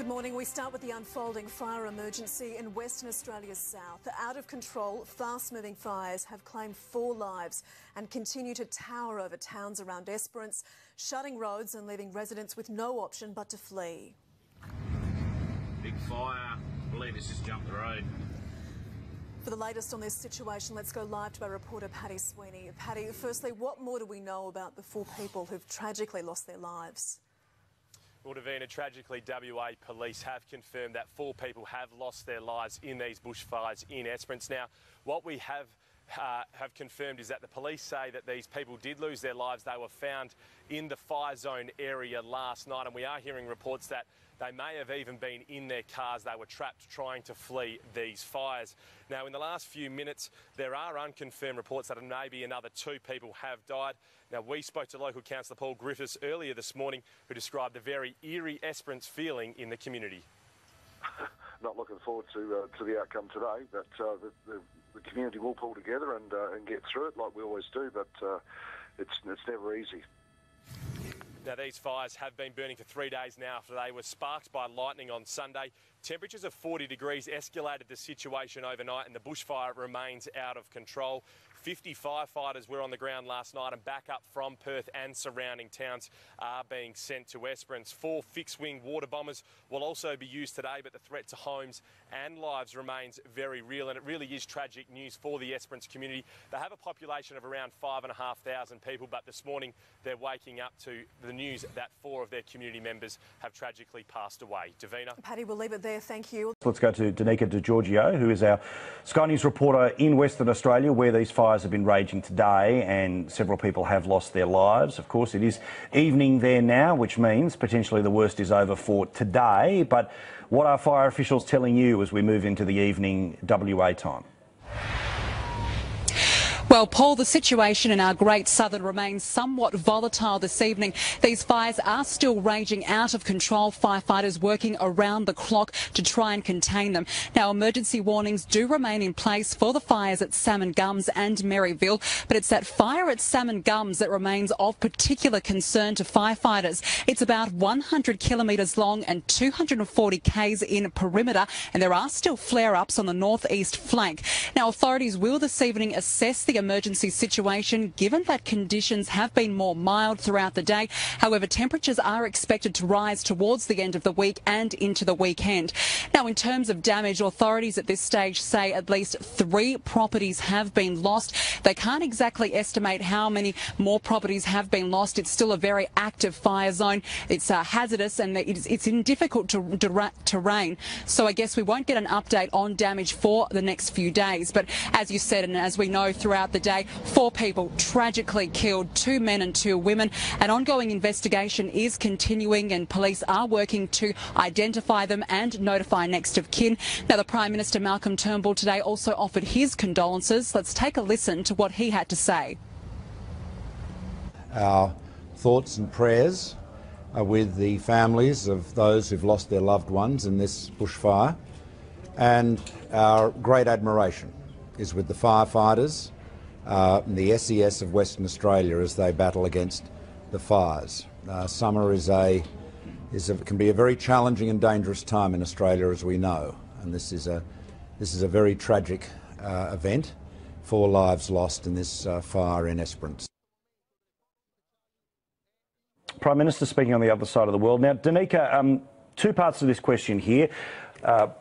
Good morning. We start with the unfolding fire emergency in Western Australia's south. Out of control, fast-moving fires have claimed 4 lives and continue to tower over towns around Esperance, shutting roads and leaving residents with no option but to flee. Big fire. I believe it's just jumped the road. For the latest on this situation, let's go live to our reporter Paddy Sweeney. Paddy, firstly, what more do we know about the 4 people who've tragically lost their lives? Well, Davina, tragically, WA police have confirmed that 4 people have lost their lives in these bushfires in Esperance. Now, what we have confirmed is that the police say that these people did lose their lives. They were found in the fire zone area last night, and we are hearing reports that they may have even been in their cars. They were trapped trying to flee these fires. Now, in the last few minutes, there are unconfirmed reports that maybe another 2 people have died. Now, we spoke to local councillor Paul Griffiths earlier this morning, who described a very eerie Esperance feeling in the community. Not looking forward to the outcome today, but the community will pull together and get through it like we always do, but it's never easy. Now, these fires have been burning for 3 days now after they were sparked by lightning on Sunday. Temperatures of 40 degrees escalated the situation overnight, and the bushfire remains out of control. 50 firefighters were on the ground last night, and backup from Perth and surrounding towns are being sent to Esperance. 4 fixed-wing water bombers will also be used today, but the threat to homes and lives remains very real, and it really is tragic news for the Esperance community. They have a population of around 5,500 people, but this morning they're waking up to the news that 4 of their community members have tragically passed away. Davina? Paddy, we'll leave it there. Thank you. Let's go to Danica DiGiorgio, who is our Sky News reporter in Western Australia, where these fires have been raging today and several people have lost their lives. Of course, it is evening there now, which means potentially the worst is over for today. But what are fire officials telling you as we move into the evening WA time? Well, Paul, the situation in our Great Southern remains somewhat volatile this evening. These fires are still raging out of control, firefighters working around the clock to try and contain them. Now, emergency warnings do remain in place for the fires at Salmon Gums and Maryville, but it's that fire at Salmon Gums that remains of particular concern to firefighters. It's about 100 kilometres long and 240 k's in perimeter, and there are still flare-ups on the northeast flank. Now, authorities will this evening assess the emergency situation, given that conditions have been more mild throughout the day. However, temperatures are expected to rise towards the end of the week and into the weekend. Now, in terms of damage, authorities at this stage say at least 3 properties have been lost. They can't exactly estimate how many more properties have been lost. It's still a very active fire zone. It's hazardous and it's in difficult terrain. So I guess we won't get an update on damage for the next few days. But as you said, and as we know throughout the day, 4 people tragically killed, 2 men and 2 women. An ongoing investigation is continuing and police are working to identify them and notify next of kin. Now, the Prime Minister Malcolm Turnbull today also offered his condolences. Let's take a listen to what he had to say. Our thoughts and prayers are with the families of those who've lost their loved ones in this bushfire, and our great admiration is with the firefighters, the SES of Western Australia as they battle against the fires. Summer can be a very challenging and dangerous time in Australia, as we know, and this is a very tragic event. 4 lives lost in this fire in Esperance. Prime Minister speaking on the other side of the world. Now, Danica, 2 parts to this question here.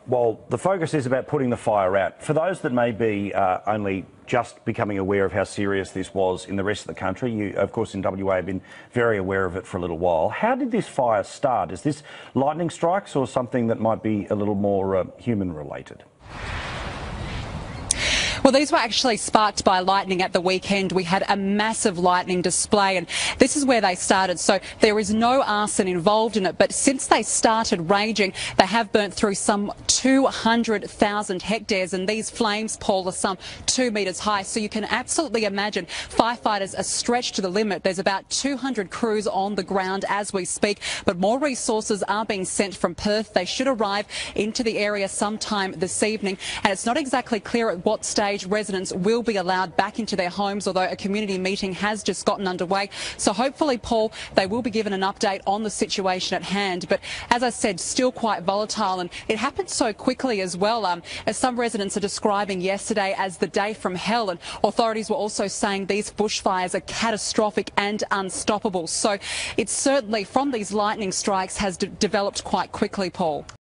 While the focus is about putting the fire out, for those that may be only just becoming aware of how serious this was in the rest of the country, you, of course, in WA have been very aware of it for a little while. How did this fire start? Is this lightning strikes or something that might be a little more human-related? Well, these were actually sparked by lightning at the weekend. We had a massive lightning display, and this is where they started. So there is no arson involved in it, but since they started raging, they have burnt through some 200,000 hectares, and these flames, Paul, are some 2 metres high. So you can absolutely imagine firefighters are stretched to the limit. There's about 200 crews on the ground as we speak, but more resources are being sent from Perth. They should arrive into the area sometime this evening, and it's not exactly clear at what stage stage, residents will be allowed back into their homes, although a community meeting has just gotten underway. So hopefully, Paul, they will be given an update on the situation at hand. But as I said, still quite volatile, and it happened so quickly as well, as some residents are describing yesterday as the day from hell, and authorities were also saying these bushfires are catastrophic and unstoppable. So it's certainly, from these lightning strikes, has developed quite quickly, Paul.